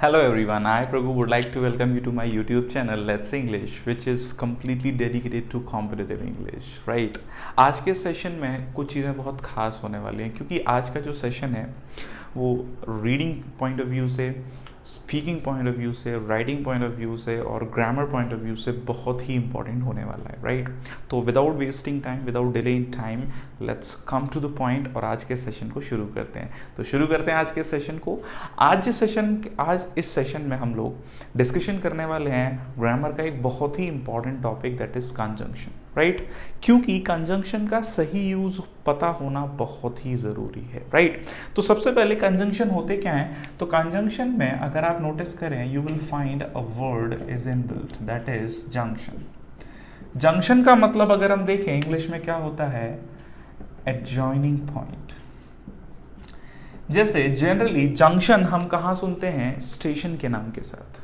Hello everyone, I Prabhu would like to welcome you to my YouTube channel Let's English, which is completely dedicated to competitive English, right? आज के session में कुछ चीज़ें बहुत खास होने वाली हैं क्योंकि आज का जो सेशन है वो रीडिंग पॉइंट ऑफ व्यू से, स्पीकिंग पॉइंट ऑफ व्यू से, राइटिंग पॉइंट ऑफ व्यू से और ग्रामर पॉइंट ऑफ व्यू से बहुत ही इंपॉर्टेंट होने वाला है, राइट? तो without wasting time, without delay in time, let's come to the point और आज के सेशन को शुरू करते हैं। तो शुरू करते हैं आज के सेशन को। आज इस सेशन में हम लोग डिस्कशन करने वाले हैं ग्रामर का एक बहुत ही important topic, that is conjunction, right? क्योंकि कंजंक्शन का सही यूज पता होना बहुत ही जरूरी है, राइट? तो सबसे पहले कंजंक्शन होते क्या हैं? तो कंजंक्शन में अगर आप नोटिस करें, you will find a word is inbuilt, that is junction. Junction का मतलब अगर हम देखें इंग्लिश में क्या होता है, एडजॉइनिंग पॉइंट। जैसे जनरली जंक्शन हम कहाँ सुनते हैं? स्टेशन के नाम के साथ।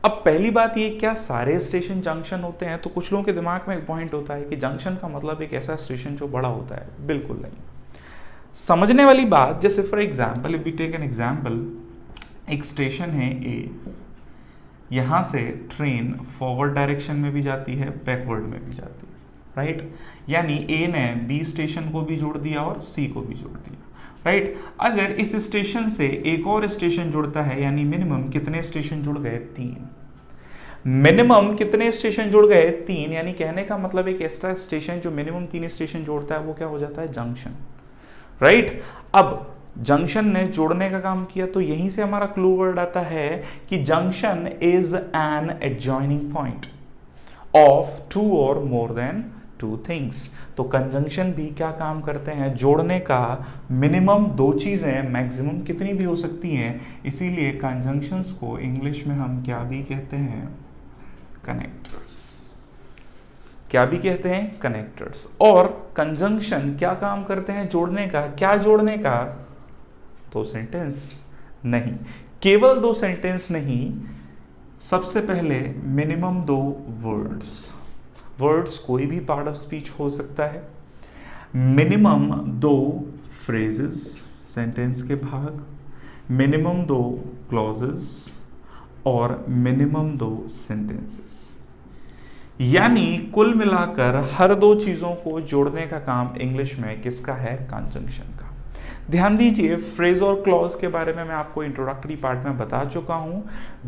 अब पहली बात ये, क्या सारे स्टेशन जंक्शन होते हैं? तो कुछ लोगों के दिमाग में एक पॉइंट होता है कि जंक्शन का मतलब एक ऐसा स्टेशन जो बड़ा होता है। बिल्कुल नहीं। समझने वाली बात, जैसे for example, if we take an example, एक स्टेशन है ए, यहाँ से ट्रेन फॉरवर्ड डायरेक्शन में भी जाती है, बैकवर्ड में भी जाती है, राइट? यानी ए ने बी स्टेशन को भी जोड़ दिया और सी को भी जोड़ दिया, राइट? अगर इस स्टेशन से एक और स्टेशन जुड़ता है, यानी मिनिमम कितने स्टेशन जुड़ गए? 3। मिनिमम कितने स्टेशन जुड़ गए? 3। यानी कहने का मतलब एक ऐसा स्टेशन जो मिनिमम 3 स्टेशन जोड़ता है वो क्या हो जाता है? Junction, right? अब जंक्शन ने जोड़ने का काम किया, तो यहीं से हमारा क्लू वर्ड आता है कि junction is an adjoining point of 2 और मोर देन 2 थिंग्स। तो कंजंक्शन भी क्या काम करते हैं? जोड़ने का। मिनिमम 2 चीजें, मैक्सिमम कितनी भी हो सकती हैं, इसीलिए कंजंक्शंस को इंग्लिश में हम क्या भी कहते हैं? कनेक्टर्स। क्या भी कहते हैं? कनेक्टर्स। और कंजंक्शन क्या काम करते हैं? जोड़ने का। क्या जोड़ने का? 2 सेंटेंस नहीं, केवल 2 सेंटेंस नहीं, सबसे पहले मिनिमम 2 वर्ड्स कोई भी पार्ट ऑफ स्पीच हो सकता है, मिनिमम 2 फ्रेजेस, सेंटेंस के भाग, मिनिमम 2 क्लॉजेस और मिनिमम 2 सेंटेंसेस। यानी कुल मिलाकर हर 2 चीजों को जोड़ने का काम इंग्लिश में किसका है? कंजंक्शन का। ध्यान दीजिए, फ्रेज और क्लॉज के बारे में मैं आपको इंट्रोडक्टरी पार्ट में बता चुका हूं।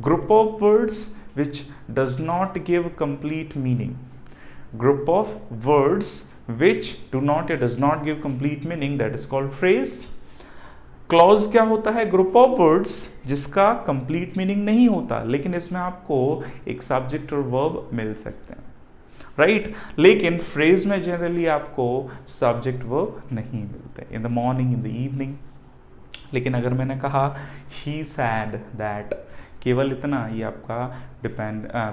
Group of words which does not give complete meaning, group of words which do not or does not give complete meaning, that is called phrase. clause क्या होता है? group of words जिसका complete meaning नहीं होता, लेकिन इसमें आपको एक subject और verb मिल सकते हैं, राइट? लेकिन phrase में generally आपको subject verb नहीं मिलते, in the morning, in the evening। लेकिन अगर मैंने कहा he said that, केवल इतना, ये आपका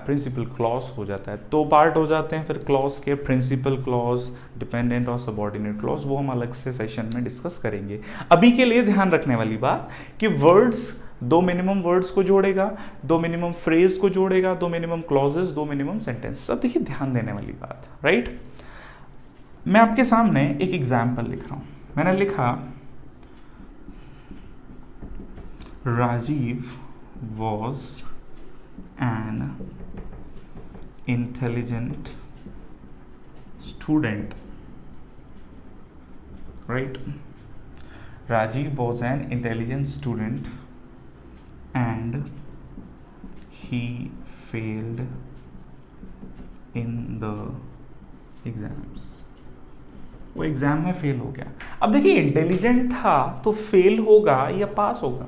प्रिंसिपल क्लॉज हो जाता है। 2 पार्ट हो जाते हैं फिर क्लॉज के, प्रिंसिपल क्लॉज, डिपेंडेंट और सबऑर्डिनेट क्लॉज, वो हम अलग से सेशन में डिस्कस करेंगे। अभी के लिए ध्यान रखने वाली बात कि वर्ड्स 2 मिनिमम वर्ड्स को जोड़ेगा, 2 मिनिमम फ्रेज को जोड़ेगा, 2 मिनिमम क्लॉजेस, 2 मिनिमम सेंटेंस। सब देखिए ध्यान देने वाली बात, राइट? मैं आपके सामने एक एग्जाम्पल लिख रहा हूं। मैंने लिखा Rajiv was an intelligent student, right? Rajiv was an intelligent student and he failed in the exams. वो एग्जाम में फेल हो गया। अब देखिए, इंटेलिजेंट था तो फेल होगा या पास होगा?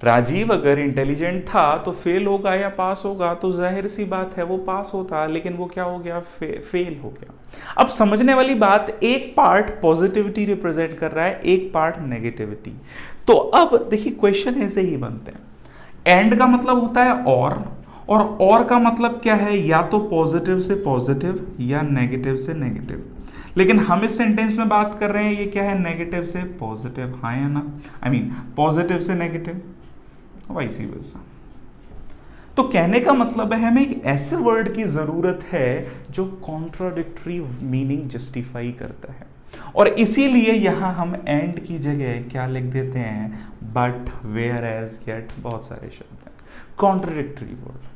राजीव अगर इंटेलिजेंट था तो फेल होगा या पास होगा? तो जाहिर सी बात है वो पास होता, लेकिन वो क्या हो गया? फेल हो गया। अब समझने वाली बात, एक पार्ट पॉजिटिविटी रिप्रेजेंट कर रहा है, एक पार्ट नेगेटिविटी। तो अब देखिए क्वेश्चन ऐसे ही बनते हैं। एंड का मतलब होता है और का मतलब क्या है? या तो पॉजिटिव से पॉजिटिव या नेगेटिव से नेगेटिव। लेकिन हम इस सेंटेंस में बात कर रहे हैं, ये क्या है? नेगेटिव से पॉजिटिव, हाँ या ना? पॉजिटिव से नेगेटिव, वाइसी वर्सा। तो कहने का मतलब है, हमें एक ऐसे वर्ड की जरूरत है जो कॉन्ट्राडिक्टरी मीनिंग जस्टिफाई करता है, और इसीलिए यहां हम एंड की जगह क्या लिख देते हैं? बट, वेयर एज, येट, बहुत सारे शब्द हैं। Contradictory word.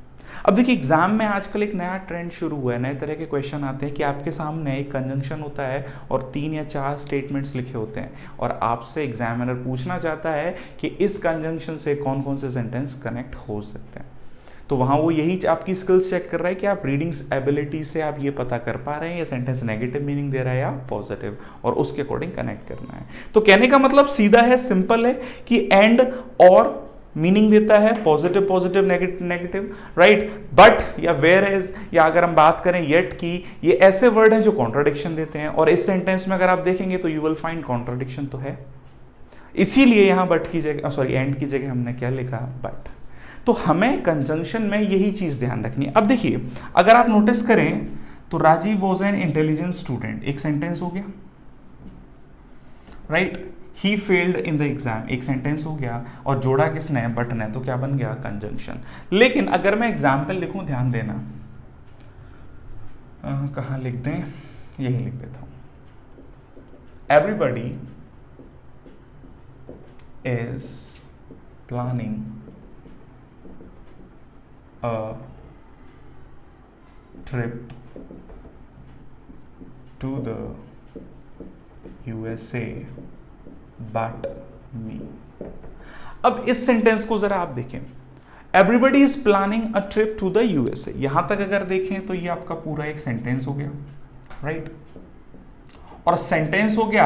अब देखिए एग्जाम में आजकल एक नया ट्रेंड शुरू हुआ है, नए तरह के क्वेश्चन आते हैं कि आपके सामने एक कंजंक्शन होता है और 3 या 4 स्टेटमेंट्स लिखे होते हैं और आपसे एग्जामिनर पूछना चाहता है कि इस कंजंक्शन से कौन कौन से सेंटेंस कनेक्ट हो सकते हैं। तो वहाँ वो यही आपकी स्किल्स चेक कर रहा है कि आप रीडिंग एबिलिटी से आप ये पता कर पा रहे हैं ये सेंटेंस नेगेटिव मीनिंग दे रहा है या पॉजिटिव, और उसके अकॉर्डिंग कनेक्ट करना है। तो कहने का मतलब सीधा है, सिंपल है कि एंड और मीनिंग देता है positive positive negative negative, right. But या वेयर एज या अगर हम बात करें येट की, ये ऐसे वर्ड हैं जो कॉन्ट्राडिक्शन देते हैं, और इस सेंटेंस में अगर आप देखेंगे तो यू विल फाइंड कॉन्ट्राडिक्शन तो है, इसीलिए यहां बट की जगह सॉरी एंड की जगह हमने क्या लिखा, बट। तो हमें कंजंक्शन में यही चीज ध्यान रखनी है। अब देखिए अगर आप नोटिस करें तो Rajeev was an intelligent student, एक सेंटेंस हो गया, right. He failed in the exam, एक सेंटेंस हो गया, और जोड़ा किसने, बट ने, तो क्या बन गया, कंजंक्शन। लेकिन अगर मैं एग्जाम्पल लिखूं, ध्यान देना, कहां लिख दें, यही लिख देता हूं, everybody is planning a trip to the USA but me. अब इस सेंटेंस को जरा आप देखें, everybody is planning a trip to the USA, यहां तक अगर देखें तो ये आपका पूरा एक सेंटेंस हो गया, राइट। और सेंटेंस हो गया,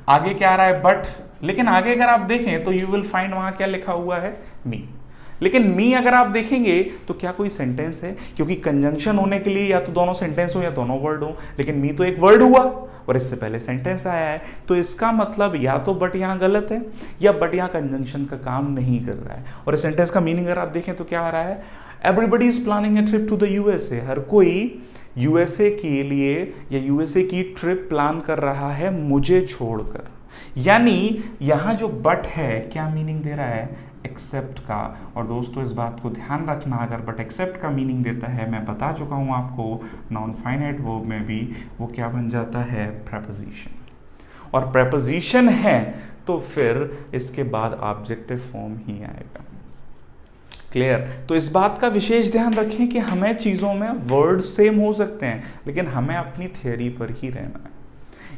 आगे क्या आ रहा है, बट। लेकिन आगे अगर आप देखें तो यू विल फाइंड वहां क्या लिखा हुआ है, मी। लेकिन मी अगर आप देखेंगे तो क्या कोई सेंटेंस है, क्योंकि कंजंक्शन होने के लिए या तो दोनों सेंटेंस हो या दोनों वर्ड हो, लेकिन मी तो एक वर्ड हुआ और इससे पहले सेंटेंस आया है, तो इसका मतलब या तो बट यहां गलत है या बट यहां कंजंक्शन का काम नहीं कर रहा है। और इस सेंटेंस का मीनिंग अगर आप देखें तो क्या आ रहा है, everybody is planning a trip to the USA, हर कोई USA के लिए या USA की ट्रिप प्लान कर रहा है मुझे छोड़कर। यानी यहां जो बट है क्या मीनिंग दे रहा है, एक्सेप्ट का। और दोस्तों इस बात को ध्यान रखना, अगर बट एक्सेप्ट का मीनिंग देता है, मैं बता चुका हूं आपको, नॉन फाइनाइट वर्ब में भी वो क्या बन जाता है, प्रेपोजिशन। और प्रेपोजिशन है तो फिर इसके बाद ऑब्जेक्टिव फॉर्म ही आएगा। क्लियर। तो इस बात का विशेष ध्यान रखें कि हमें चीजों में वर्ड सेम हो सकते हैं, लेकिन हमें अपनी थियरी पर ही रहना है।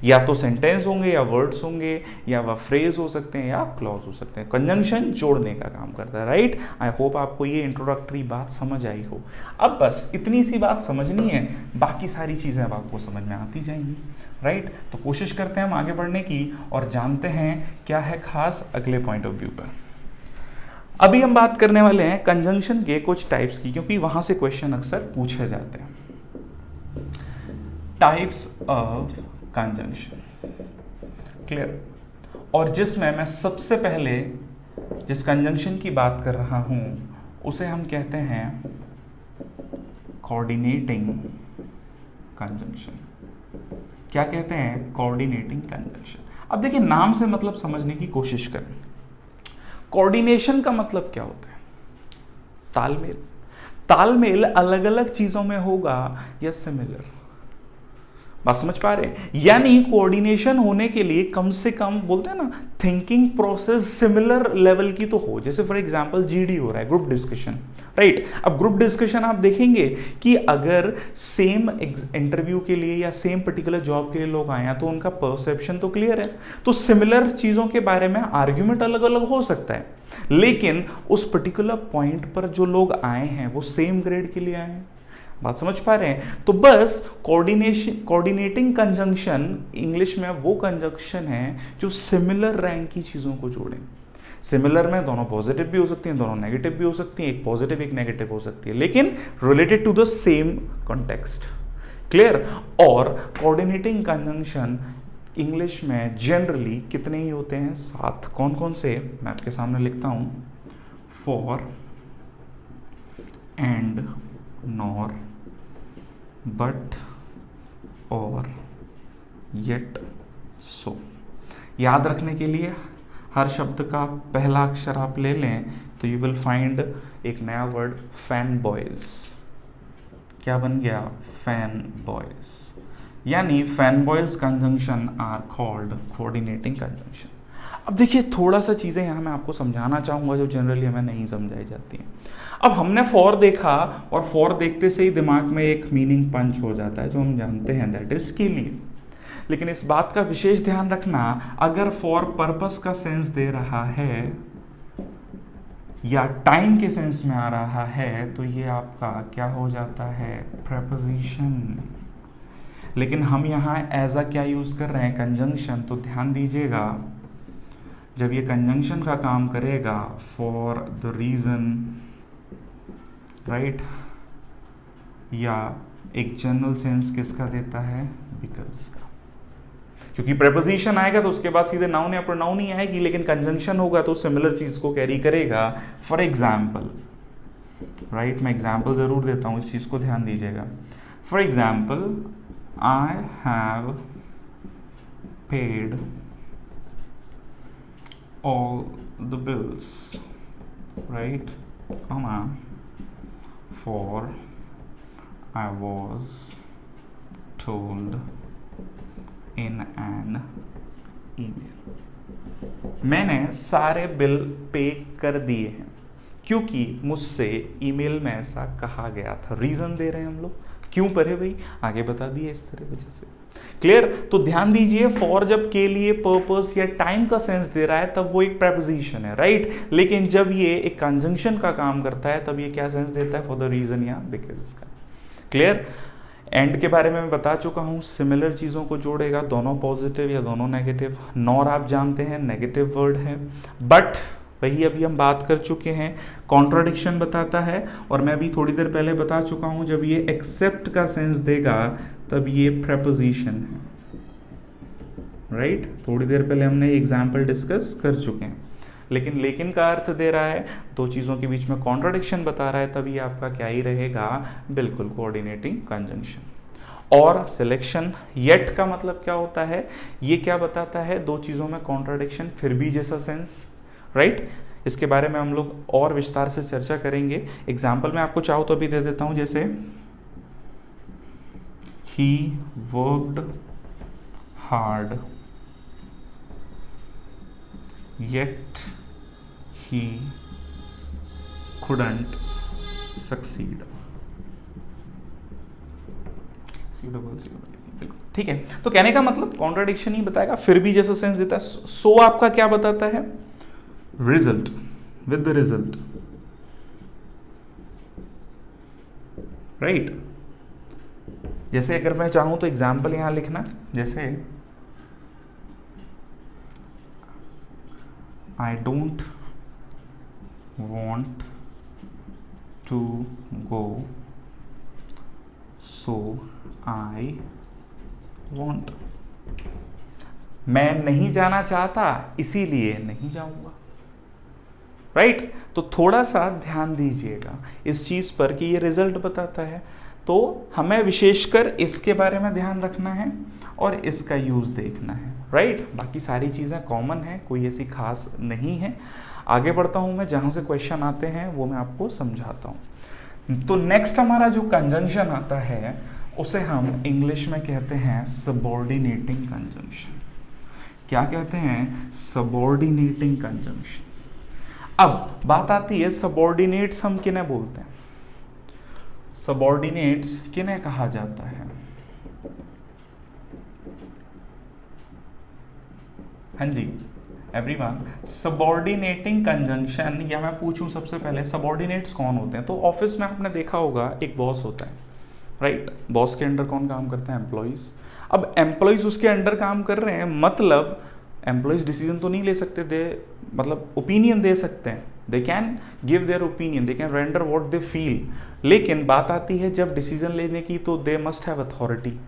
या तो सेंटेंस होंगे या वर्ड्स होंगे या वह फ्रेज हो सकते हैं या क्लॉज हो सकते हैं। कंजंक्शन जोड़ने का काम करता है, राइट। आई होप आपको ये इंट्रोडक्टरी बात समझ आई हो। अब बस इतनी सी बात समझनी है, बाकी सारी चीजें अब आपको समझ में आती जाएंगी, राइट। तो कोशिश करते हैं हम आगे बढ़ने की और जानते हैं क्या है खास अगले पॉइंट ऑफ व्यू पर। अभी हम बात करने वाले हैं कंजंक्शन के कुछ टाइप्स की, क्योंकि वहां से क्वेश्चन अक्सर पूछे जाते हैं। Types of conjunction, clear. और जिसमें मैं सबसे पहले जिस कंजंक्शन की बात कर रहा हूं उसे हम कहते हैं कोऑर्डिनेटिंग कंजंक्शन। क्या कहते हैं, कोऑर्डिनेटिंग कंजंक्शन। अब देखिए नाम से मतलब समझने की कोशिश करें। कोऑर्डिनेशन का मतलब क्या होता है, तालमेल। तालमेल अलग अलग चीजों में होगा या सिमिलर, बात समझ पा रहे हैं। यानी कोऑर्डिनेशन होने के लिए कम से कम, बोलते हैं ना, थिंकिंग प्रोसेस सिमिलर लेवल की तो हो। जैसे फॉर एग्जांपल जीडी हो रहा है, ग्रुप डिस्कशन, राइट। अब ग्रुप डिस्कशन आप देखेंगे कि अगर सेम इंटरव्यू के लिए या सेम पर्टिकुलर जॉब के लिए लोग आए हैं तो उनका परसेप्शन तो क्लियर है, तो सिमिलर चीजों के बारे में आर्ग्यूमेंट अलग अलग हो सकता है, लेकिन उस पर्टिकुलर पॉइंट पर जो लोग आए हैं वो सेम ग्रेड के लिए आए हैं। बात समझ पा रहे हैं। तो बस कोऑर्डिनेटिंग कंजंक्शन इंग्लिश में वो कंजंक्शन है जो सिमिलर रैंक की चीजों को जोड़े। सिमिलर में दोनों पॉजिटिव भी हो सकती हैं, दोनों नेगेटिव भी हो सकती हैं, एक पॉजिटिव एक नेगेटिव हो सकती है, लेकिन related to the same context, clear. और कोऑर्डिनेटिंग कंजंक्शन इंग्लिश में जनरली कितने ही होते हैं, 7। कौन कौन से, मैं आपके सामने लिखता हूं, फॉर, एंड, नॉर, बट, और, येट, सो। याद रखने के लिए हर शब्द का पहला अक्षर आप ले लें तो यू विल फाइंड एक नया वर्ड, फैन बॉयज। क्या बन गया, फैन बॉयज। यानी fan boys conjunction are called coordinating conjunction. अब देखिए थोड़ा सा चीज़ें यहाँ मैं आपको समझाना चाहूँगा जो जनरली हमें नहीं समझाई जाती हैं। अब हमने फॉर देखा और फॉर देखते से ही दिमाग में एक मीनिंग पंच हो जाता है जो हम जानते हैं, दैट इज के लिए। लेकिन इस बात का विशेष ध्यान रखना, अगर फॉर पर्पस का सेंस दे रहा है या टाइम के सेंस में आ रहा है तो ये आपका क्या हो जाता है, प्रेपोजिशन। लेकिन हम यहाँ एज अ क्या यूज़ कर रहे हैं, कंजंक्शन। तो ध्यान दीजिएगा, जब ये कंजंक्शन का काम करेगा, फॉर द रीज़न, राइट, या एक जनरल सेंस किसका देता है, बिकॉज का। क्योंकि प्रेपोजिशन आएगा तो उसके बाद सीधे नाउन या प्रोनाउन ही आएगी, लेकिन कंजंक्शन होगा तो सिमिलर चीज को कैरी करेगा। फॉर एग्जाम्पल, राइट, मैं एग्जाम्पल जरूर देता हूँ, इस चीज को ध्यान दीजिएगा। For example, I have paid all the bills, right, for I was told in an email। मैंने सारे बिल पे कर दिए हैं क्योंकि मुझसे ईमेल में ऐसा कहा गया था। रीजन दे रहे हैं हम लोग, क्यों पढ़े भाई, आगे बता दिए इस तरह वजह से। क्लियर। तो ध्यान दीजिए, फॉर जब के लिए पर्पस या टाइम का सेंस दे रहा है तब वो एक प्रेपोजिशन है, राइट। लेकिन जब ये एक कंजंक्शन का काम करता है तब ये क्या सेंस देता है, फॉर द रीजन या बिकॉज का। क्लियर। एंड के बारे में मैं बता चुका हूं, सिमिलर चीजों को जोड़ेगा, दोनों पॉजिटिव या दोनों नेगेटिव। नॉर आप जानते हैं नेगेटिव वर्ड है, बट वही अभी हम बात कर चुके हैं, कॉन्ट्राडिक्शन बताता है। और मैं भी थोड़ी देर पहले बता चुका हूं, जब ये एक्सेप्ट का सेंस देगा तब ये प्रेपोजिशन है, राइट। थोड़ी देर पहले हमने एग्जाम्पल डिस्कस कर चुके हैं। लेकिन का अर्थ दे रहा है, दो चीज़ों के बीच में कॉन्ट्राडिक्शन बता रहा है, तब ये आपका क्या ही रहेगा, बिल्कुल कोऑर्डिनेटिंग कंजंक्शन। और सिलेक्शन, येट का मतलब क्या होता है, ये क्या बताता है, दो चीज़ों में कॉन्ट्राडिक्शन फिर भी जैसा सेंस, राइट। इसके बारे में हम लोग और विस्तार से चर्चा करेंगे। एग्जाम्पल में आपको चाहो तो अभी दे देता हूं, जैसे he worked hard yet he couldn't succeed। ठीक है। तो कहने का मतलब कॉन्ट्राडिक्शन ही बताएगा, फिर भी जैसा सेंस देता है। सो आपका क्या बताता है, result, with the result, right. जैसे अगर मैं चाहूं तो एग्जाम्पल यहां लिखना, जैसे I don't want to go so I want. मैं नहीं जाना चाहता इसीलिए नहीं जाऊंगा, राइट। तो थोड़ा सा ध्यान दीजिएगा इस चीज पर कि ये रिजल्ट बताता है, तो हमें विशेषकर इसके बारे में ध्यान रखना है और इसका यूज देखना है, राइट। बाकी सारी चीजें कॉमन है, कोई ऐसी खास नहीं है। आगे बढ़ता हूं मैं, जहां से क्वेश्चन आते हैं वो मैं आपको समझाता हूं। तो नेक्स्ट हमारा जो कंजंक्शन आता है उसे हम इंग्लिश में कहते हैं सबऑर्डिनेटिंग कंजंक्शन। क्या कहते हैं, सबऑर्डिनेटिंग कंजंक्शन। अब बात आती है सबऑर्डिनेट्स हम किन्हें बोलते हैं, सबऑर्डिनेट्स किन्हें कहा जाता है। हाँ जी एवरीवन, सबऑर्डिनेटिंग कंजंक्शन, या मैं पूछूं सबसे पहले सबऑर्डिनेट्स कौन होते हैं। तो ऑफिस में आपने देखा होगा एक बॉस होता है, राइट। बॉस के अंडर कौन काम करता है, एम्प्लॉइज। अब एम्प्लॉइज उसके अंडर काम कर रहे हैं, मतलब एम्प्लॉइज डिसीजन तो नहीं ले सकते, दे मतलब ओपिनियन दे सकते हैं, they can give their opinion, they can render what they feel. लेकिन बात आती है जब डिसीजन लेने की, तो दे मस्ट हैव अथॉरिटी।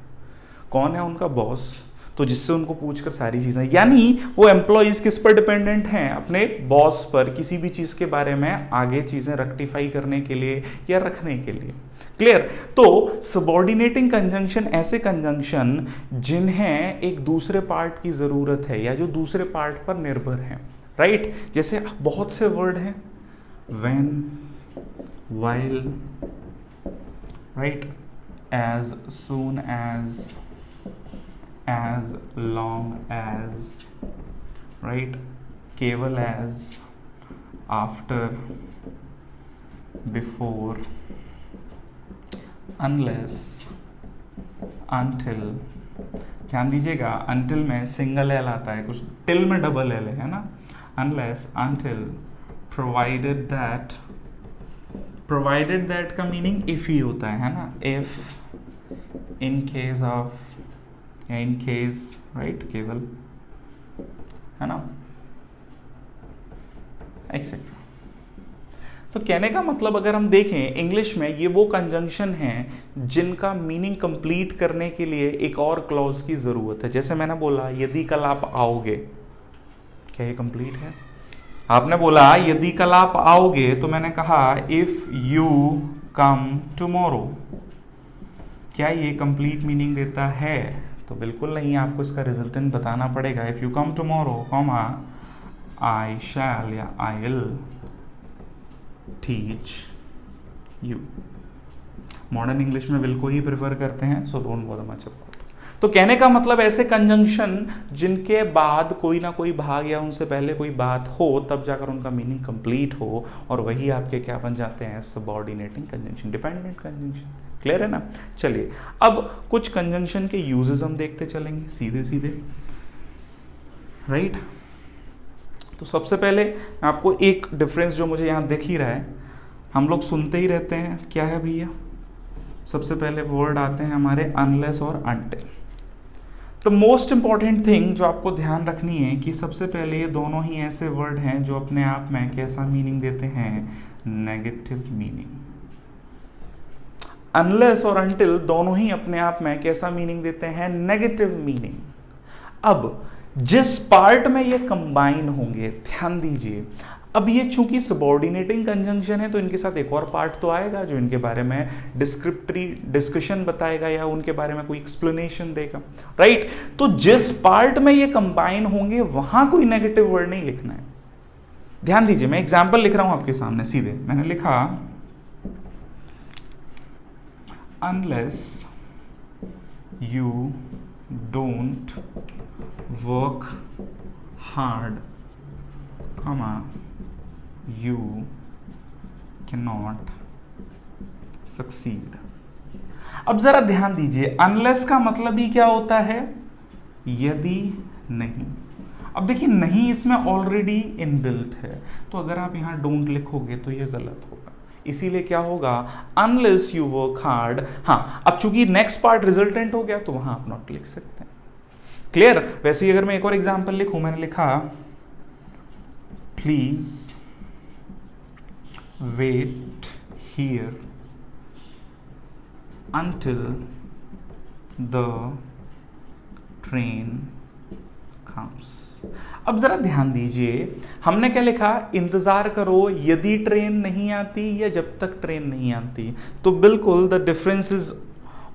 कौन है उनका, बॉस, तो जिससे उनको पूछकर सारी चीजें, यानी वो एम्प्लॉइज किस पर डिपेंडेंट हैं, अपने बॉस पर, किसी भी चीज के बारे में आगे चीजें रेक्टिफाई करने के लिए या रखने के लिए। क्लियर। तो सबऑर्डिनेटिंग कंजंक्शन ऐसे कंजंक्शन जिन्हें एक दूसरे पार्ट की जरूरत है या जो दूसरे पार्ट पर निर्भर है, राइट। जैसे बहुत से वर्ड हैं, when, while, right, as soon as long as, right, केवल as, after, before, unless, until. ध्यान दीजिएगा, अनटिल में सिंगल एल आता है, कुछ टिल में डबल एल है ना। Unless, until, provided that. Provided that का मीनिंग इफ ही होता है ना, इफ, इन केस ऑफ, या इन केस, राइट, केवल, है ना, एक्सेट्रा। तो कहने का मतलब अगर हम देखें इंग्लिश में, ये वो कंजंक्शन हैं जिनका मीनिंग कंप्लीट करने के लिए एक और क्लॉज की जरूरत है। जैसे मैंने बोला यदि कल आप आओगे, क्या ये कंप्लीट है? आपने बोला यदि कल आप आओगे, तो मैंने कहा इफ यू कम टुमारो। क्या ये कंप्लीट मीनिंग देता है? तो बिल्कुल नहीं, आपको इसका रिजल्टेंट बताना पड़ेगा। If you come tomorrow, comma, I shall या I will teach you. Modern English में विल को ही प्रेफर करते हैं, so don't bother much about. तो कहने का मतलब ऐसे कंजंक्शन जिनके बाद कोई ना कोई भाग या उनसे पहले कोई बात हो, तब जाकर उनका मीनिंग कंप्लीट हो, और वही आपके क्या बन जाते हैं? Subordinating conjunction, dependent conjunction. Clear है ना? चलिए अब कुछ कंजंक्शन के यूजेस हम देखते चलेंगे सीधे सीधे, राइट। तो सबसे पहले मैं आपको एक डिफरेंस जो मुझे यहाँ दिख ही रहा है, हम लोग सुनते ही रहते हैं, क्या है भैया? सबसे पहले वर्ड आते हैं हमारे अनलेस और अनटिल। तो मोस्ट इंपॉर्टेंट थिंग जो आपको ध्यान रखनी है कि सबसे पहले ये दोनों ही ऐसे वर्ड हैं जो अपने आप में कैसा मीनिंग देते हैं? Negative meaning. अनलेस और अनटिल दोनों ही अपने आप में कैसा मीनिंग देते हैं? Negative meaning. अब जिस पार्ट में ये कंबाइन होंगे, ध्यान दीजिए, अब ये चूंकि सबऑर्डिनेटिंग कंजंक्शन है तो इनके साथ एक और पार्ट तो आएगा जो इनके बारे में डिस्क्रिप्टरी डिस्कशन बताएगा या उनके बारे में कोई एक्सप्लेनेशन देगा, राइट। तो जिस पार्ट में ये कंबाइन होंगे वहां कोई नेगेटिव वर्ड नहीं लिखना है। ध्यान दीजिए, मैं एग्जांपल लिख रहा हूं आपके सामने सीधे। मैंने लिखा unless you don't work hard, comma, you cannot succeed। अब जरा ध्यान दीजिए, अनलेस का मतलब ही क्या होता है? यदि नहीं। अब देखिए, नहीं इसमें ऑलरेडी इनबिल्ट है, तो अगर आप यहां डोंट लिखोगे तो ये गलत होगा। इसीलिए क्या होगा? Unless you work hard. हाँ, अब चूंकि नेक्स्ट पार्ट रिजल्टेंट हो गया तो वहां आप नॉट लिख सकते हैं। क्लियर? वैसे ही अगर मैं एक और एग्जांपल लिखूं, मैंने लिखा please wait here until the train comes। अब जरा ध्यान दीजिए, हमने क्या लिखा? इंतजार करो यदि ट्रेन नहीं आती या जब तक ट्रेन नहीं आती। तो बिल्कुल the difference is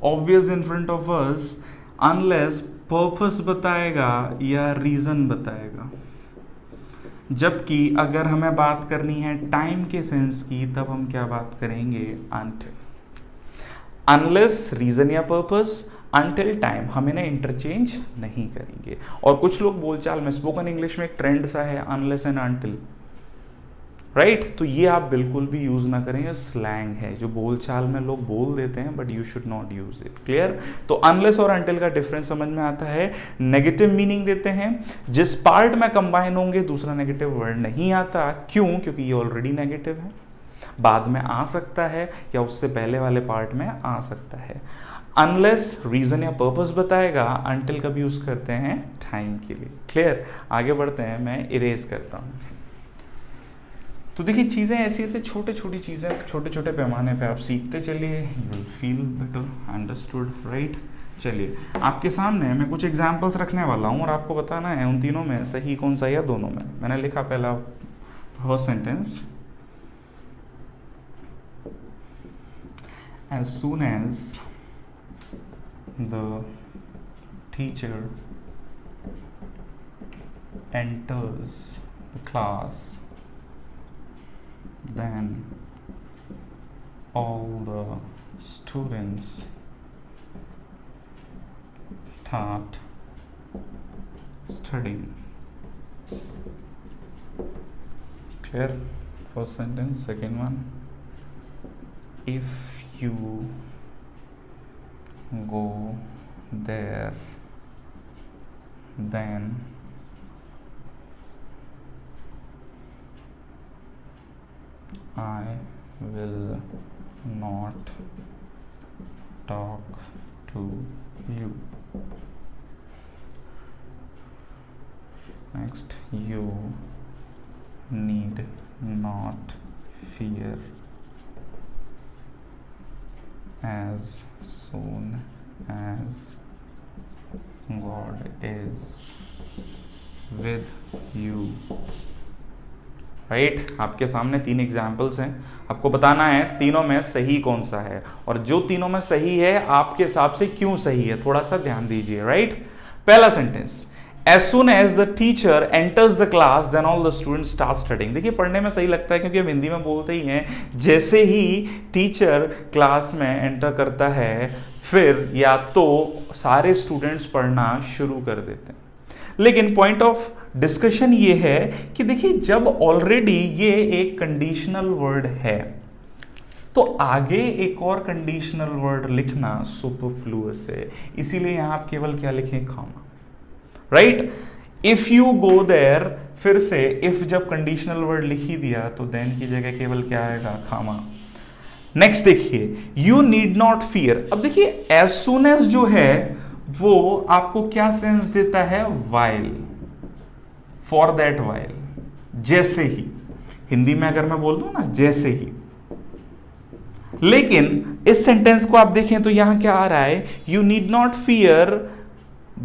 obvious in front of us. Unless purpose बताएगा या रीजन बताएगा, जबकि अगर हमें बात करनी है टाइम के सेंस की, तब हम क्या बात करेंगे? until। अनलेस रीजन या पर्पस, अनटिल टाइम, हम इन्हें इंटरचेंज नहीं करेंगे। और कुछ लोग बोलचाल में, स्पोकन इंग्लिश में एक ट्रेंड सा है अनलेस एंड अनटिल, राइट। तो ये आप बिल्कुल भी यूज ना करें, ये स्लैंग है जो बोलचाल में लोग बोल देते हैं, but you should not use it. Clear? तो अनलेस और अनटिल का डिफरेंस समझ में आता है। नेगेटिव मीनिंग देते हैं, जिस पार्ट में कंबाइन होंगे दूसरा नेगेटिव वर्ड नहीं आता। क्यों? क्योंकि ये ऑलरेडी नेगेटिव है, बाद में आ सकता है या उससे पहले वाले पार्ट में आ सकता है। अनलेस रीजन या पर्पस बताएगा, अनटिल का भी यूज करते हैं टाइम के लिए। क्लियर? आगे बढ़ते हैं, मैं इरेज करता हूं। तो देखिए, चीज़ें ऐसी ऐसे छोटे छोटी चीज़ें छोटे छोटे पैमाने पे आप सीखते चलिए, you will feel better, understood, right. चलिए, आपके सामने मैं कुछ एग्जांपल्स रखने वाला हूँ और आपको बताना है उन तीनों में सही कौन सा या दोनों में। मैंने लिखा पहला first sentence, as soon as the teacher enters the class, then all the students start studying। Clear? First sentence. Second one, if you go there, then I will not talk to you. Next, you need not fear as soon as God is with you. Right आपके सामने 3 examples हैं, आपको बताना है तीनों में सही कौन सा है, और जो तीनों में सही है आपके हिसाब से क्यों सही है, थोड़ा सा ध्यान दीजिए। राइट, पहला sentence, as soon as the teacher enters the class then all the students start studying. देखिए पढ़ने में सही लगता है क्योंकि हम हिंदी में बोलते ही हैं, जैसे ही टीचर क्लास में एंटर करता है फिर या तो सारे स्टूडेंट्स पढ़ना शुरू कर देते हैं। लेकिन पॉइंट ऑफ डिस्कशन ये है कि देखिए जब ऑलरेडी ये एक कंडीशनल वर्ड है तो आगे एक और कंडीशनल वर्ड लिखना सुपरफ्लुअस है, इसीलिए यहां आप केवल क्या लिखें, comma. Right, if you go there, फिर से इफ जब कंडीशनल वर्ड लिख ही दिया तो देन की जगह केवल क्या आएगा, खामा। नेक्स्ट देखिए, यू नीड नॉट फियर। अब देखिए एज सुन एज जो है वो आपको क्या सेंस देता है, वाइल, फॉर दैट वाइल, जैसे ही। हिंदी में अगर मैं बोल दूं ना जैसे ही, लेकिन इस सेंटेंस को आप देखें तो यहां क्या आ रहा है, यू नीड नॉट फियर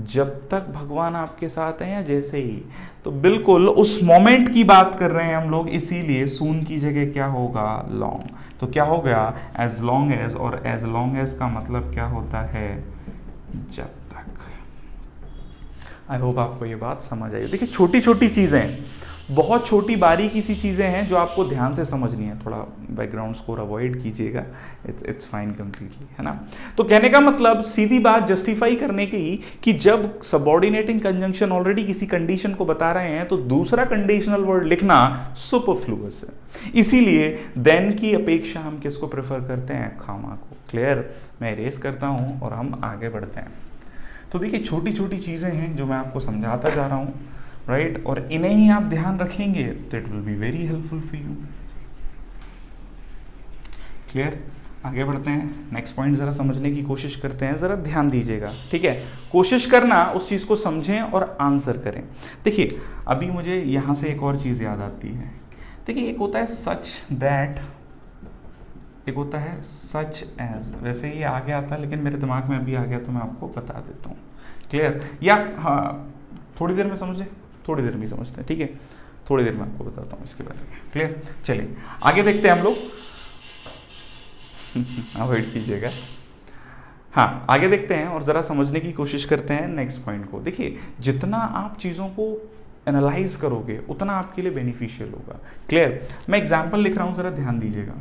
जब तक भगवान आपके साथ हैं या जैसे ही। तो बिल्कुल उस मोमेंट की बात कर रहे हैं हम लोग, इसीलिए सून की जगह क्या होगा, लॉन्ग। तो क्या हो गया, एज लॉन्ग एज, और एज लॉन्ग एज का मतलब क्या होता है, जब तक। आई होप आपको ये बात समझ आई। देखिए छोटी छोटी चीजें, बहुत छोटी बारीकी सी चीजें हैं जो आपको ध्यान से समझनी है, थोड़ा बैकग्राउंड स्कोर अवॉइड कीजिएगा, इट्स फाइन कंप्लीटली, है ना। तो कहने का मतलब सीधी बात जस्टिफाई करने की कि जब सबऑर्डिनेटिंग कंजंक्शन ऑलरेडी किसी कंडीशन को बता रहे हैं तो दूसरा कंडीशनल वर्ड लिखना सुपरफ्लुअस है, इसीलिए देन की अपेक्षा हम किसको प्रेफर करते हैं, खामा को। क्लियर, मैं इरेज करता हूं और हम आगे बढ़ते हैं। तो देखिए छोटी छोटी चीजें हैं जो मैं आपको समझाता जा रहा हूं, राइट, और इन्हें ही आप ध्यान रखेंगे तो it will be very helpful for you. Clear, आगे बढ़ते हैं। नेक्स्ट पॉइंट जरा समझने की कोशिश करते हैं, जरा ध्यान दीजिएगा, ठीक है। कोशिश करना उस चीज को समझें और आंसर करें। देखिए अभी मुझे यहां से एक और चीज याद आती है। देखिए एक होता है सच दैट, एक होता है सच एज। वैसे ये आगे आता है लेकिन मेरे दिमाग में अभी आ गया तो मैं आपको बता देता हूँ। क्लियर, या हाँ थोड़ी देर में समझे, थोड़ी देर में समझते हैं, ठीक है, थोड़ी देर में आपको बताता हूँ इसके बारे में। क्लियर, चलिए आगे देखते हैं हम लोग। अवॉइड कीजिएगा। हाँ आगे देखते हैं और जरा समझने की कोशिश करते हैं नेक्स्ट पॉइंट को। देखिए जितना आप चीज़ों को एनालाइज करोगे उतना आपके लिए बेनिफिशियल होगा। क्लियर, मैं एग्जाम्पल लिख रहा हूँ, जरा ध्यान दीजिएगा।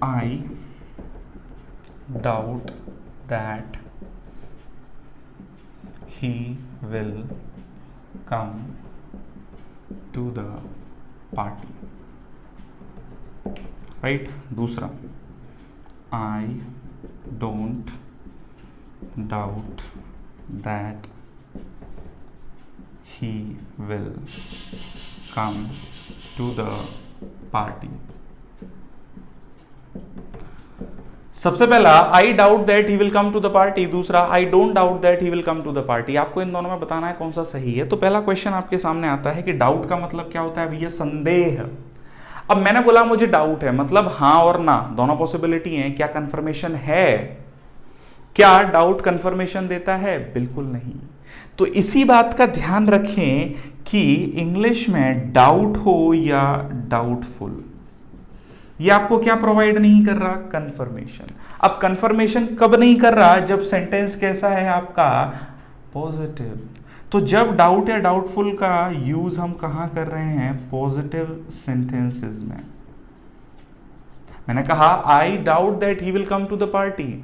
I doubt that he will come to the party. Right? दूसरा, I don't doubt that he will come to the party. सबसे पहला I doubt that he will come to the party, दूसरा I don't doubt that he will come to the party. आपको इन दोनों में बताना है कौन सा सही है। तो पहला क्वेश्चन आपके सामने आता है कि डाउट का मतलब क्या होता है भैया, संदेह। अब मैंने बोला मुझे डाउट है, मतलब हाँ और ना दोनों पॉसिबिलिटी हैं। क्या कंफर्मेशन है? क्या डाउट कंफर्मेशन देता है? बिल्कुल नहीं। तो इसी बात का ध्यान रखें कि इंग्लिश में डाउट हो या डाउटफुल, ये आपको क्या प्रोवाइड नहीं कर रहा, कंफर्मेशन। अब कंफर्मेशन कब नहीं कर रहा, जब सेंटेंस कैसा है आपका, पॉजिटिव। तो जब डाउट या डाउटफुल का यूज हम कहां कर रहे हैं, पॉजिटिव सेंटेंसेस में। मैंने कहा I doubt that he will come to the party,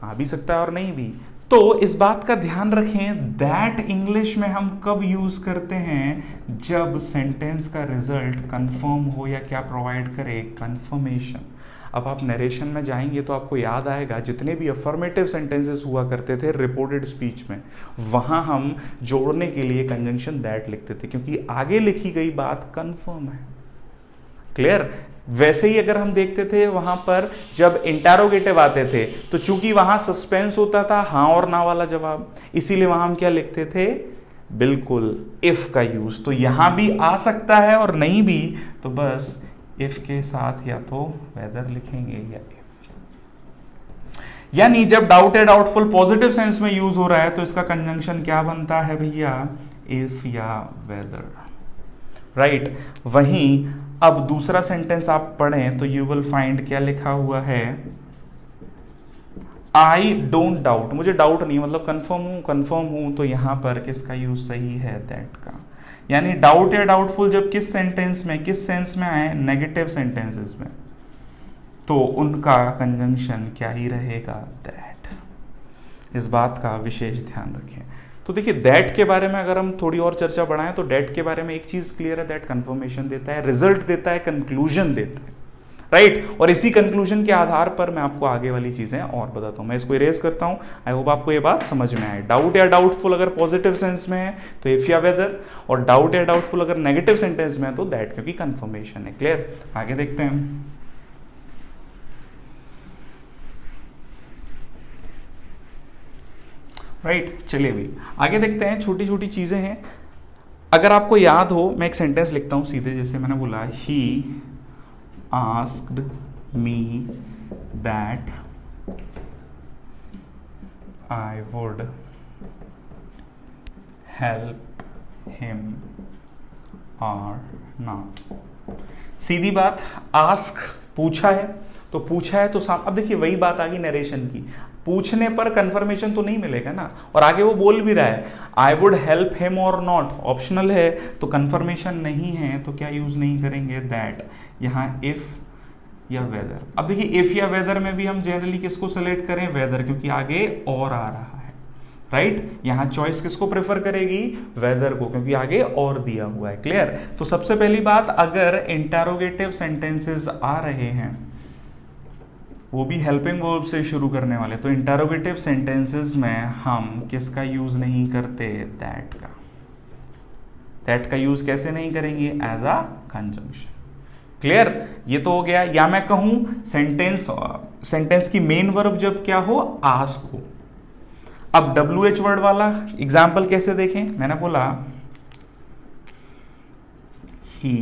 आ भी सकता है और नहीं भी। तो इस बात का ध्यान रखें, दैट इंग्लिश में हम कब यूज करते हैं, जब सेंटेंस का रिजल्ट कंफर्म हो या क्या प्रोवाइड करे, कंफर्मेशन। अब आप नरेशन में जाएंगे तो आपको याद आएगा जितने भी अफर्मेटिव सेंटेंसेस हुआ करते थे रिपोर्टेड स्पीच में, वहां हम जोड़ने के लिए कंजंक्शन दैट लिखते थे, क्योंकि आगे लिखी गई बात कंफर्म है। क्लियर? वैसे ही अगर हम देखते थे वहां पर जब इंटरोगेटिव आते थे तो चूंकि वहां सस्पेंस होता था हाँ और ना वाला जवाब, इसीलिए वहां हम क्या लिखते थे, बिल्कुल इफ का यूज। तो यहां भी आ सकता है और नहीं भी, तो बस इफ के साथ या तो वेदर लिखेंगे या इफ। यानी जब डाउट या डाउटफुल पॉजिटिव सेंस में यूज हो रहा है तो इसका कंजंक्शन क्या बनता है भैया, इफ या वेदर। राइट? वहीं अब दूसरा सेंटेंस आप पढ़ें तो यू विल फाइंड क्या लिखा हुआ है, आई डोंट डाउट, मुझे डाउट नहीं, मतलब कंफर्म हूं, तो यहां पर किसका यूज सही है, दैट का। यानी डाउट या डाउटफुल जब किस सेंटेंस में, किस सेंस में आए, नेगेटिव सेंटेंसेस में, तो उनका कंजंक्शन क्या ही रहेगा, दैट। इस बात का विशेष ध्यान रखें। तो देखिए दैट के बारे में अगर हम थोड़ी और चर्चा बढ़ाएं तो दैट के बारे में एक चीज क्लियर है, दैट कंफर्मेशन देता है, रिजल्ट देता है, कंक्लूजन देता है। राइट? और इसी कंक्लूजन के आधार पर मैं आपको आगे वाली चीजें और बताता हूं। मैं इसको इरेज करता हूं। आई होप आपको ये बात समझ में आए। डाउट या डाउटफुल अगर पॉजिटिव सेंस में है तो इफ या वेदर, और डाउट या डाउटफुल अगर नेगेटिव सेंटेंस में है तो दैट, क्योंकि कंफर्मेशन है। क्लियर? आगे देखते हैं। राइट? चलिए भाई आगे देखते हैं। छोटी छोटी चीजें हैं, अगर आपको याद हो मैं एक सेंटेंस लिखता हूं सीधे, जैसे मैंने बोला, ही asked me that I would help him or not। सीधी बात, आस्क पूछा है तो पूछा है तो अब देखिए वही बात आ गई नरेशन की, पूछने पर कंफर्मेशन तो नहीं मिलेगा ना, और आगे वो बोल भी रहा है आई वुड हेल्प हिम और नॉट, ऑप्शनल है तो कंफर्मेशन नहीं है तो क्या यूज नहीं करेंगे, दैट। यहाँ इफ या वेदर। अब देखिए इफ या वेदर में भी हम जनरली किसको सेलेक्ट करें, वेदर, क्योंकि आगे और आ रहा है। राइट? यहां चॉइस किसको प्रेफर करेगी, वेदर को, क्योंकि आगे और दिया हुआ है। क्लियर? तो सबसे पहली बात, अगर इंटरोगेटिव सेंटेंसेस आ रहे हैं वो भी हेल्पिंग वर्ब से शुरू करने वाले, तो इंटरोगेटिव सेंटेंसेस में हम किसका यूज नहीं करते, दैट का। दैट का यूज कैसे नहीं करेंगे, एज अ कंजंक्शन। क्लियर? ये तो हो गया। या मैं कहूं सेंटेंस की मेन वर्ब जब क्या हो, आस्क हो। अब WH वर्ड वाला एग्जाम्पल कैसे देखें, मैंने बोला ही,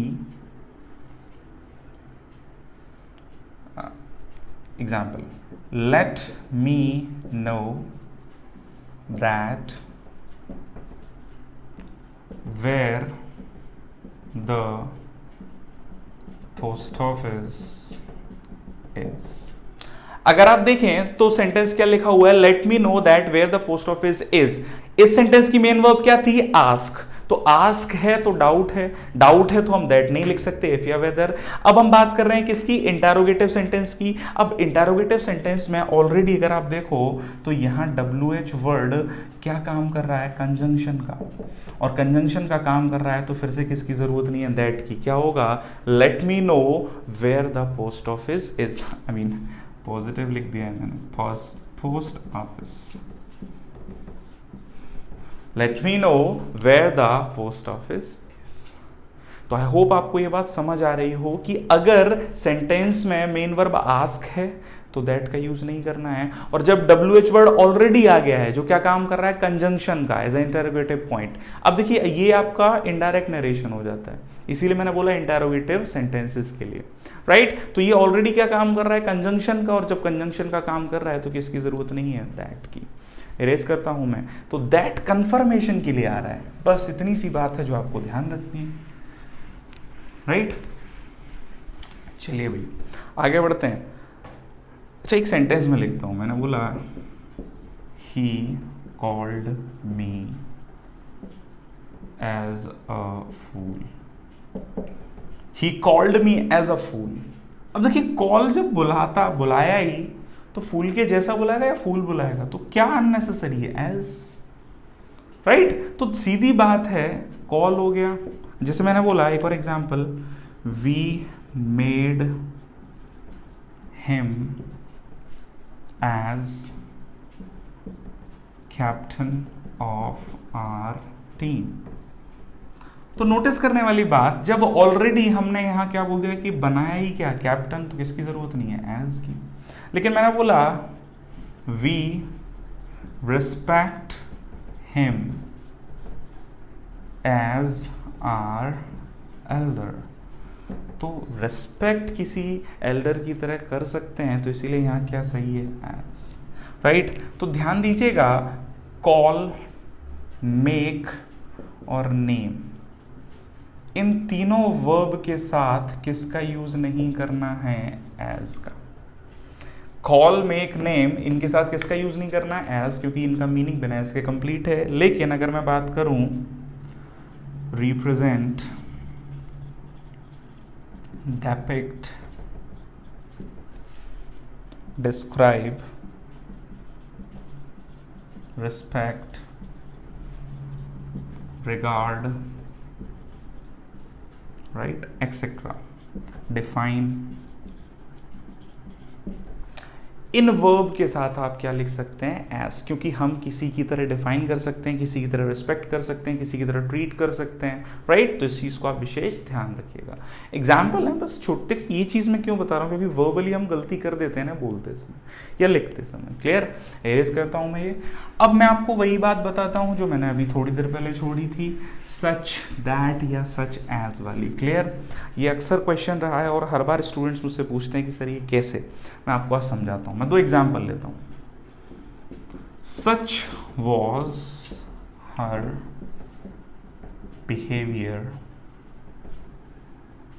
example, let me know that where the post office is. अगर आप देखें तो सेंटेंस क्या लिखा हुआ है, let me know that where the post office is. इस सेंटेंस की मेन वर्ब क्या थी, आस्क। तो आस्क है तो डाउट है, डाउट है तो हम दैट नहीं लिख सकते, इफ या वेदर। अब हम बात कर रहे हैं किसकी, इंटरोगेटिव सेंटेंस की। अब इंटरोगेटिव सेंटेंस में ऑलरेडी अगर आप देखो तो यहां WH वर्ड क्या काम कर रहा है, कंजंक्शन का, और कंजंक्शन का काम कर रहा है तो फिर से किसकी जरूरत नहीं है, दैट की। क्या होगा, let me know where the post office is. I mean positive लिख दिया है मैंने, post office. Let me know where the post office is. तो आई होप आपको ये बात समझ आ रही हो कि अगर सेंटेंस में मेन वर्ब आस्क है तो दैट का यूज नहीं करना है, और जब WH वर्ड ऑलरेडी आ गया है जो क्या काम कर रहा है, कंजंक्शन का, एज ए इंटरोगेटिव पॉइंट। अब देखिए ये आपका इनडायरेक्ट नरेशन हो जाता है, इसीलिए मैंने बोला इंटरोगेटिव सेंटेंसेस के लिए। राइट? तो ये ऑलरेडी क्या काम कर रहा है, कंजंक्शन का, और जब कंजंक्शन का काम कर रहा है तो किसकी जरूरत नहीं है, दैट की। इरेज करता हूं मैं, तो दैट कंफर्मेशन के लिए आ रहा है। बस इतनी सी बात है जो आपको ध्यान रखनी है। राइट? चलिए भाई आगे बढ़ते हैं। अच्छा एक सेंटेंस में लिखता हूं, मैंने बोला ही called me as a fool. He called me as a fool. अब देखिए कॉल जब बुलाया ही तो फूल के जैसा बुलाएगा या फूल बुलाएगा? तो क्या अननेसेसरी है? As, right? तो सीधी बात है, कॉल हो गया, जैसे मैंने बोला एक और example, we made him as captain of our team. तो नोटिस करने वाली बात, जब ऑलरेडी हमने यहां क्या बोल दिया कि बनाया ही क्या, कैप्टन, तो किसकी जरूरत नहीं है? एज की। लेकिन मैंने बोला we respect him as our elder. तो रिस्पेक्ट किसी एल्डर की तरह कर सकते हैं, तो इसीलिए यहां क्या सही है? As, right? तो ध्यान दीजिएगा, कॉल, मेक और नेम, इन तीनों वर्ब के साथ किसका यूज नहीं करना है? एज का। कॉल, मेक, नेम, इनके साथ किसका यूज नहीं करना है? एज, क्योंकि इनका मीनिंग बिना एज के कंप्लीट है। लेकिन अगर मैं बात करूं represent, depict, describe, respect, regard, right, etc. define, इन वर्ब के साथ आप क्या लिख सकते हैं? एज, क्योंकि हम किसी की तरह डिफाइन कर सकते हैं, किसी की तरह रिस्पेक्ट कर सकते हैं, किसी की तरह ट्रीट कर सकते हैं, राइट? तो इस चीज़ को आप विशेष ध्यान रखिएगा। एग्जाम्पल है बस छोटे, ये चीज़ मैं क्यों बता रहा हूँ, क्योंकि वर्बली हम गलती कर देते हैं ना बोलते समय या लिखते समय। क्लियर? एरेज करता हूँ मैं ये। अब मैं आपको वही बात बताता हूँ जो मैंने अभी थोड़ी देर पहले छोड़ी थी, सच दैट या सच एज वाली। क्लियर? ये अक्सर क्वेश्चन रहा है और हर बार स्टूडेंट्स मुझसे पूछते हैं कि सर ये कैसे, मैं आपको आज समझाता हूँ। मैं दो एग्जाम्पल लेता हूँ। Such was her behaviour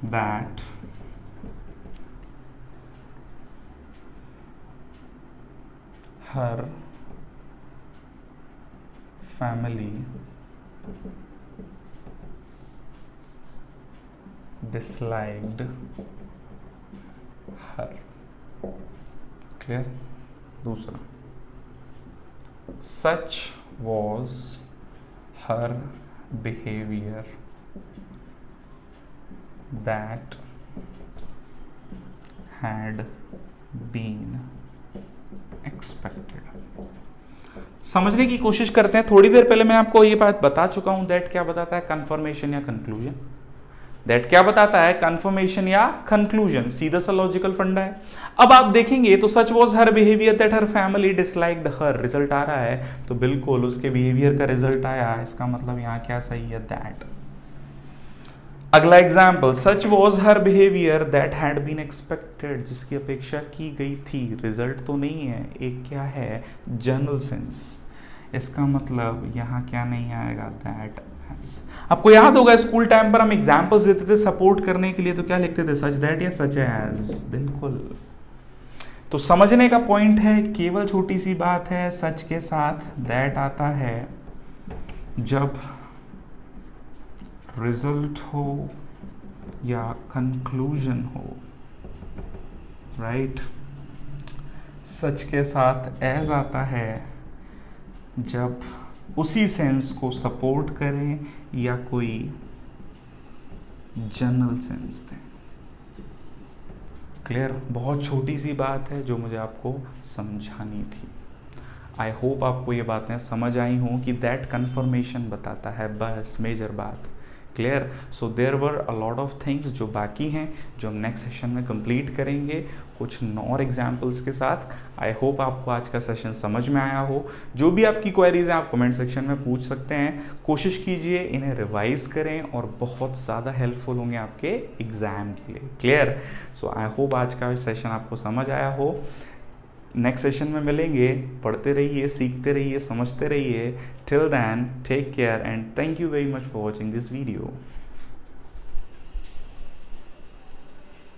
that her family disliked her। Clear? दूसरा, such was her behaviour that had been expected. समझने की कोशिश करते हैं। थोड़ी देर पहले मैं आपको ये बात बता चुका हूं, दैट क्या बताता है? कंफर्मेशन या कंक्लूजन। दैट क्या बताता है? कंफर्मेशन या कंक्लूजन। सीधा सा लॉजिकल फंडा है। अब आप देखेंगे तो such was her behaviour that her family disliked her, result आ रहा है तो बिल्कुल उसके बिहेवियर का रिजल्ट आया, इसका मतलब यहां क्या सही है? दैट। अगला example, such was her behaviour that had been expected, जिसकी अपेक्षा की गई थी। रिजल्ट तो नहीं है, एक क्या है? General sense. इसका मतलब यहां क्या नहीं आएगा? दैट। आपको याद होगा स्कूल टाइम पर हम एग्जाम्पल्स देते थे सपोर्ट करने के लिए, तो क्या लिखते थे? सच दैट या सच एज। बिल्कुल। तो समझने का पॉइंट है, केवल छोटी सी बात है, सच के साथ दैट आता है जब रिजल्ट हो या कंक्लूजन हो, राइट? सच के साथ एज आता है जब उसी सेंस को सपोर्ट करें या कोई जनरल सेंस दें। क्लियर? बहुत छोटी सी बात है जो मुझे आपको समझानी थी। आई होप आपको ये बातें समझ आई हों कि दैट कंफर्मेशन बताता है, बस मेजर बात। Clear? So there were a lot of things जो बाकी हैं, जो हम नेक्स्ट सेशन में कंप्लीट करेंगे कुछ और एग्जाम्पल्स के साथ। आई होप आपको आज का सेशन समझ में आया हो। जो भी आपकी क्वेरीज हैं आप कमेंट सेक्शन में पूछ सकते हैं। कोशिश कीजिए इन्हें रिवाइज करें और बहुत ज़्यादा हेल्पफुल होंगे आपके एग्जाम के लिए। क्लियर? सो आई होप आज का सेशन आपको समझ आया हो। नेक्स्ट सेशन में मिलेंगे। पढ़ते रहिए, सीखते रहिए, समझते रहिए। Till then take care and thank you very much for watching this video.